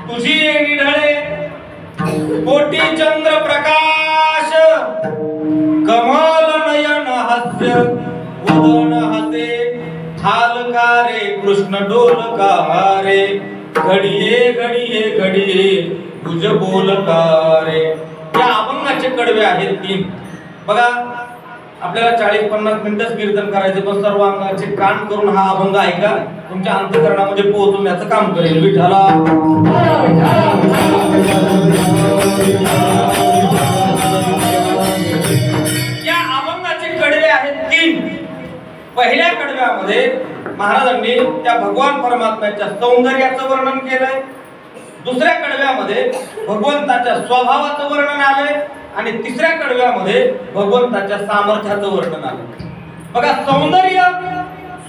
तुझी निढळे कोटी चंद्र प्रकाश कमल नयन हास्य वदन हसे हालकारे कृष्ण डोलकारे घडिये घडिये घडिये तुझ बोलकारे. या अभंगाचे कडवे आहेत 3. बघा आपल्याला 40-50 मिनिटच कीर्तन करायचे, पण सर्व अंगाचे कान करून हा अभंग ऐका, तुमच्या अंतःकरणामध्ये पोहोचवण्याचं काम करेल. विठ्ठला या अभंगाचे कडवे आहेत 3. पहिल्या कडव्यामध्ये महाराजांनी त्या भगवान परमात्म्याच्या सौंदर्याचं वर्णन केलंय. दुसऱ्या कडव्यामध्ये भगवंताच्या स्वभावाचं वर्णन आलंय आणि तिसऱ्या कडव्यामध्ये भगवंताच्या सामर्थ्याचं वर्णन आलं. बघा सौंदर्य,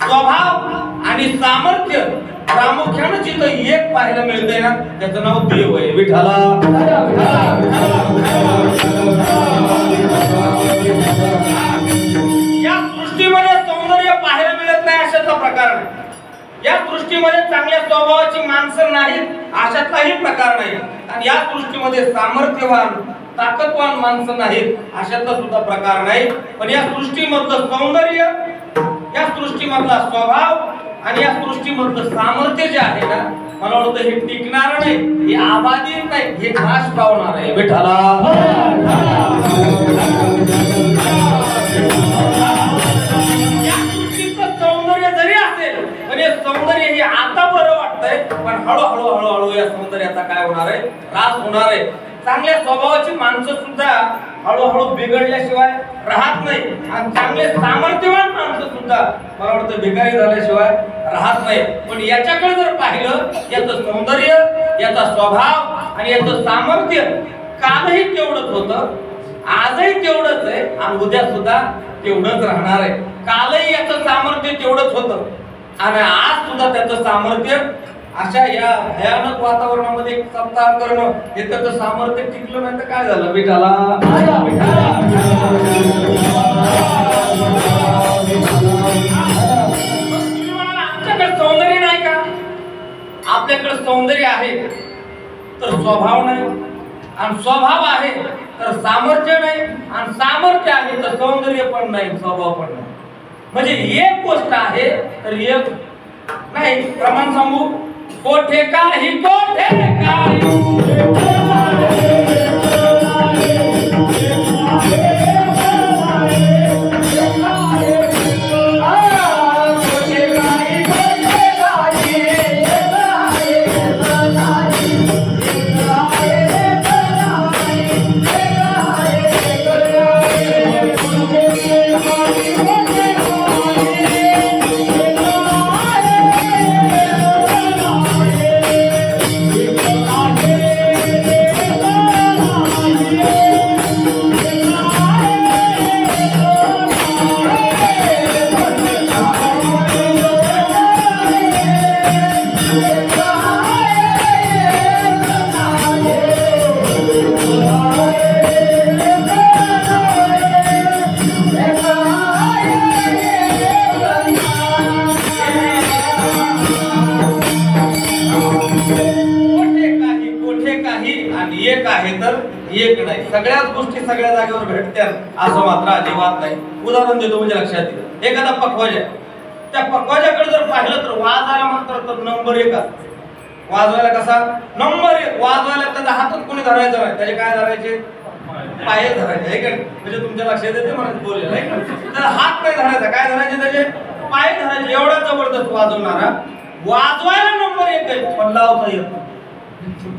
स्वभाव आणि सामर्थ्य प्रामुख्यानं जिथं एक पाहायला मिळतंय ना त्याचं नाव देव आहे. विठ्ठला या सृष्टीमध्ये सौंदर्य पाहायला मिळत नाही अशाचा प्रकार नाही. या सृष्टीमध्ये चांगल्या स्वभावाची माणसं नाहीत अशातलाही प्रकार नाही. आणि या सृष्टीमध्ये सामर्थ्यवान ताकदवान माणसं नाहीत अशातला सुद्धा प्रकार नाही. पण या सृष्टीमधलं सौंदर्य, या सृष्टीमधला स्वभाव आणि या सृष्टीमधलं सामर्थ्य जे आहे ना मला वाटतं हे टिकणार नाही, हे आबादित नाही, हे नाश पावणार आहे. विठ्ठला या सृष्टीचं सौंदर्य जरी असेल पण हे सौंदर्य हे आता बरं वाटतंय, पण हळूहळू हळूहळू या सौंदर्याचा काय होणार आहे, त्रास होणार आहे. चांगल्या स्वभावाची माणसं सुद्धा हळूहळू बिघडल्याशिवाय राहत नाही आणि चांगले सामर्थ्यवान माणसं सुद्धा मला वाटतं भिकारी झाल्याशिवाय राहत नाही. पण याच्याकडे जर पाहिलं याचं सौंदर्य, याचा स्वभाव आणि याचं सामर्थ्य कालही तेवढंच होतं, आजही तेवढंच आहे आणि उद्या सुद्धा तेवढंच राहणार आहे. कालही याचं सामर्थ्य तेवढंच होतं आणि आज सुद्धा त्याचं सामर्थ्य. अशा या भयानक वातावरणामध्ये एक सप्ताह करणं हे त्याचं सामर्थ्य टिकलं नाही तर काय झालं. विठ्ठला आमच्याकडे सौंदर्य नाही का? आपल्याकडे सौंदर्य आहे तर स्वभाव नाही, आणि स्वभाव आहे तर सामर्थ्य नाही, आणि सामर्थ्य आहे तर सौंदर्य पण नाही, स्वभाव पण नाही. म्हणजे एक गोष्ट आहे तर एक नाही. प्रमाण सांगू, कोठे काही कोठे काही एक नाही. सगळ्याच गोष्टी सगळ्या जागेवर भेटतात असं मात्र अजिबात नाही. उदाहरण देतो म्हणजे लक्षात येईल. एखादा पखवाजा, त्या पखवाजाकडे जर पाहिलं तर वाजायला मात्र तर नंबर 1 असते. वाजवायला कसा नंबर 1, वाजवायला त्याचा हातात कोणी धरायचं नाही, त्याचे काय धरायचे, पाय धरायचे आहे का? म्हणजे तुमच्या लक्षात येते मला बोलले आहे का? त्याला हात नाही धरायचा, काय धरायचे, त्याचे पाय धरायचे. एवढा जबरदस्त वाजवणारा, वाजवायला नंबर 1 आहे पण लावता येत नाही.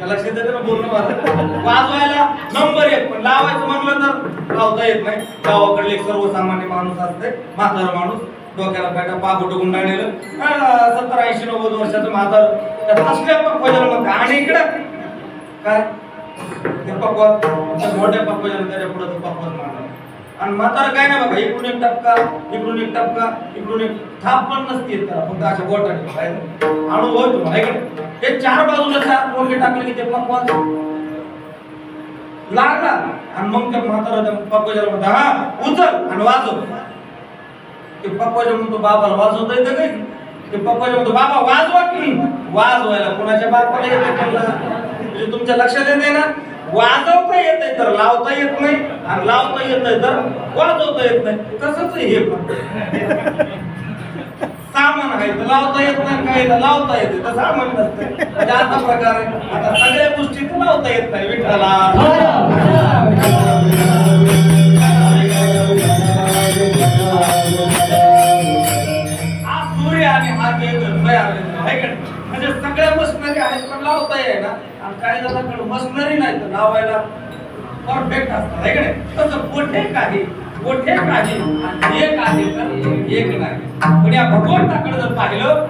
लक्षात येते ना बोलणं माझं. वाजवायला नंबर 1 पण लावायचं म्हणलं तर लावता येत नाही. गावाकडले सर्वसामान्य माणूस असते, म्हातारा माणूस, डोक्याला फाटा, पागोट गुंडाळलेलं, 70-80-90 वर्षाचं म्हातार, त्या तसल्या पक्वाजाला म्हणते. आणि इकडं काय ते पक्वाज, मोठ्या पक्वाजाला त्याच्या पुढे तो पक्वाज मारला. आणि म्हातारा काय नाही बघा, इकडून एक टपका, इकडून एक टपका, इकडून एक थाप पण नसते त्याला, फक्त अशा बोटाने अनुभव आहे तुम्हाला इकडे. ते 4 बाजूला 4 डोके टाकले की ते पक्वाज लागला. आणि मग त्या म्हातारा त्या पक्वाजाला म्हणता, हा उचल आणि वाजव. ते पप्पाच्या म्हणतो बाबाला वाजवता येतं काय? ते पप्पाच्या म्हणतो बाबा वाजवा की. वाजवायला कोणाच्या बापाला येतं? म्हणजे तुमच्या लक्षात येते ना, वाजवता येतंय तर लावता येत नाही, आणि लावता येतंय तर वाजवता येत नाही. तसंच हे पण सामान आहे तर लावता येत नाही, काही लावता येते तर सामान नसतं. म्हणजे असा प्रकार आहे. आता सगळ्या गोष्टी तर लावता येत नाही विठ्ठला. हा सूर्य आणि हा तेज तयार आहे का, म्हणजे सगळ्या मशनरी आहेत पण लावता येईना, आणि काही जणांकडे मशनरी नाही तर लावायला परफेक्ट असतात आहे का नाही. तसं मोठे काही आणि एक आहे तर एक नाही. पण या भगवंताकडे जर पाहिलं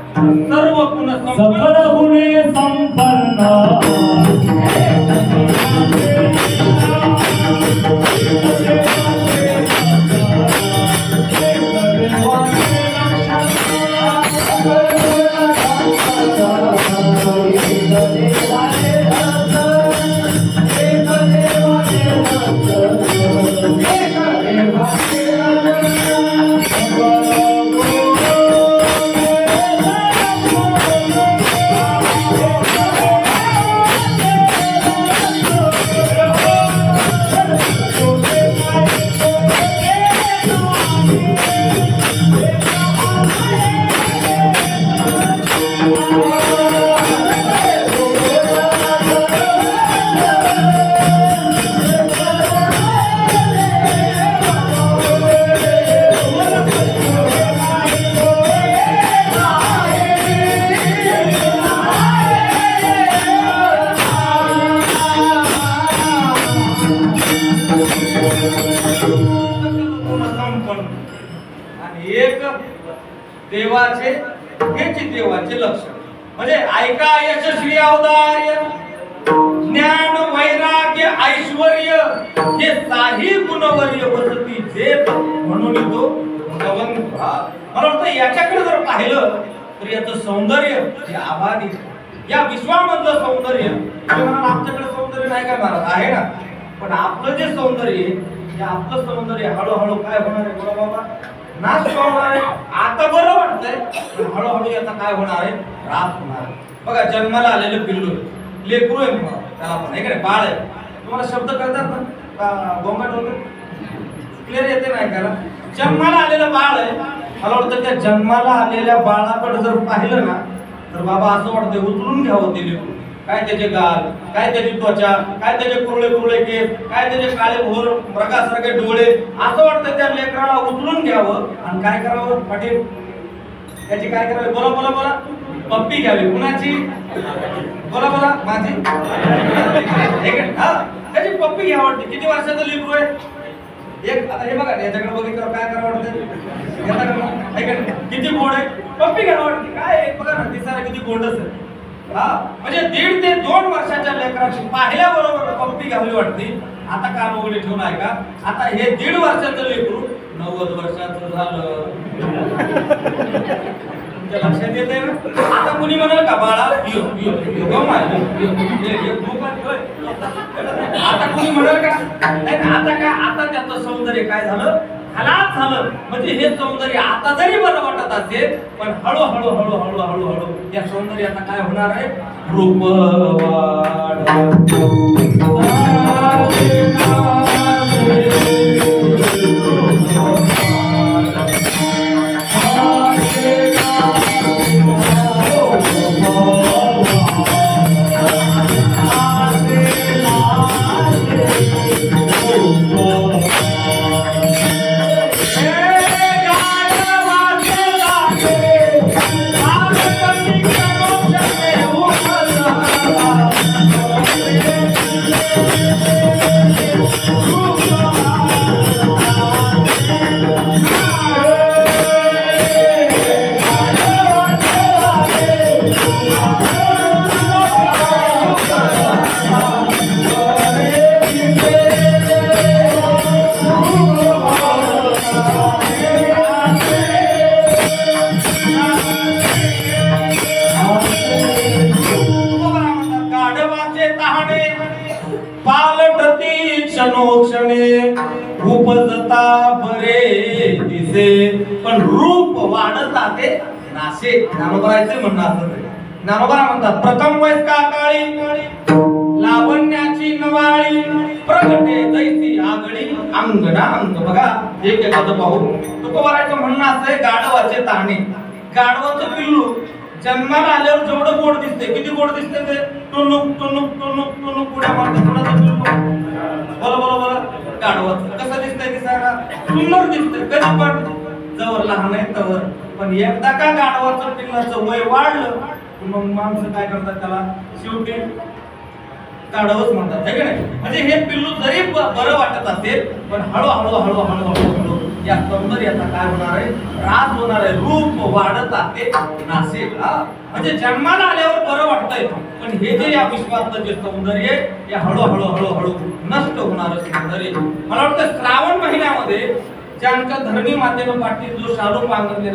सर्व गुण सकल गुणे संपन्न देवाचे हेच देवाचे लक्षण. म्हणजे ऐका यशस्वी औदार्य ज्ञान वैराग्य ऐश्वर्य हे साही गुणवर्य वसती जेत म्हणून तो भगवंत. मला वाटतं याच्याकडे जर पाहिलं तर याचं सौंदर्य हे अबाधित. या विश्वामधलं सौंदर्य आमच्याकडे सौंदर्य नाही का महाराज आहे ना, पण आपलं जे सौंदर्य हे आपलं सौंदर्य हळूहळू काय होणार आहे बरं बाबा, नाश होणार आहे. आता बरं वाटतंय पण हळूहळू याचा काय होणार आहे, ह्रास होणार आहे. बघा जन्माला आलेलं पिल्लू लेकरू आहे त्याला पण आहे, बाळ आहे. तुम्हाला शब्द कळतात ना, गोंगाट होते क्लिअर येते नाही त्याला. जन्माला आलेलं बाळ आहे. मला वाटतं त्या जन्माला आलेल्या बाळाकडे जर पाहिलं ना तर बाबा असं वाटतं उचलून घ्यावं ते लेकरू. काय त्याचे गाल, काय त्याची त्वचा, काय त्याचे कुरळे कुरळे केस, काय त्याचे काळे भोर मृगासारखे डोळे. असं वाटतं त्या लेकराला उचलून घ्यावं आणि काय करावं पाटील, त्याची काय करावी, बोला बोला बोला, पप्पी घ्यावी. कुणाची, बोला बोला, माझी. त्याची पप्पी घ्यावं वाटते. किती वर्षाचं लेकरू आहे एक, आता हे बघा याच्याकडे बघितलं काय करावं वाटतं, किती गोड आहे, पप्पी घ्यावं वाटते. काय बघा ना दिसायला किती गोड असेल. म्हणजे 1.5 ते 2 वर्षाच्या लेकराची पाहिल्याबरोबर पप्पी घ्यावी वाटते. आता कान उघडे ठेवून आहे का, आता हे 1.5 वर्षाचं लेकरू 90 वर्षाचं झालं. तुमच्या लक्षात येते ना. आता कुणी म्हणाल का बाळा आता कुणी म्हणाल का नाही, आता काय, आता त्याचं सौंदर्य काय झालं, खलास झालं. म्हणजे हे सौंदर्य आता जरी बरं वाटत असेल पण हळूहळू हळूहळू हळूहळू या सौंदर्याचा काय होणार आहे, रूपवाढ. उपजता बरे दिसे पण रूप वाढता ते नाशे. ज्ञानोबरायचे म्हणणं असं. ज्ञानोबरा म्हणतात प्रथम वयस्का काळी प्रगटे जैसी आगळी अंगणा अंग. बघा एक एखादं पाहू. तुकोबारायचं म्हणणं असं आहे, गाढवाचे ताणे. गाढवाचं पिल्लू जन्माला आल्यावर जेवढं गोड दिसते, किती गोड दिसते ते, टुनुक टुनुक टुनुक टुनुक उड्या मारते. कोणाचं पिल्लू? बोला बोला बोला. गाढवाचं कसं दिसतंय दिसायला? सुंदर दिसतंय. कधी पण जवळ लहान आहे तवर. पण एकदा का गाढवाचं पिल्लाचं वय वाढलं मग माणसं काय करतात त्याला शेवटी गाढवच म्हणतात, है की नाही? म्हणजे हे पिल्लू जरी बरं वाटत असेल पण हळूहळू हळूहळू हळूहळू या सौंदर्याचा काय होणार आहे, ऱ्हास होणार आहे. रूप वाढत आहे नासेल. म्हणजे जन्माला आल्यावर बरं वाटतंय पण हे जे या विश्वातलं जे सौंदर्य आहे हे हळूहळू हळूहळू नष्ट होणार सौंदर्य. मला वाटतं श्रावण महिन्यामध्ये ज्यांच्या धरणी मातेनं पाठी जो शालू पांघरले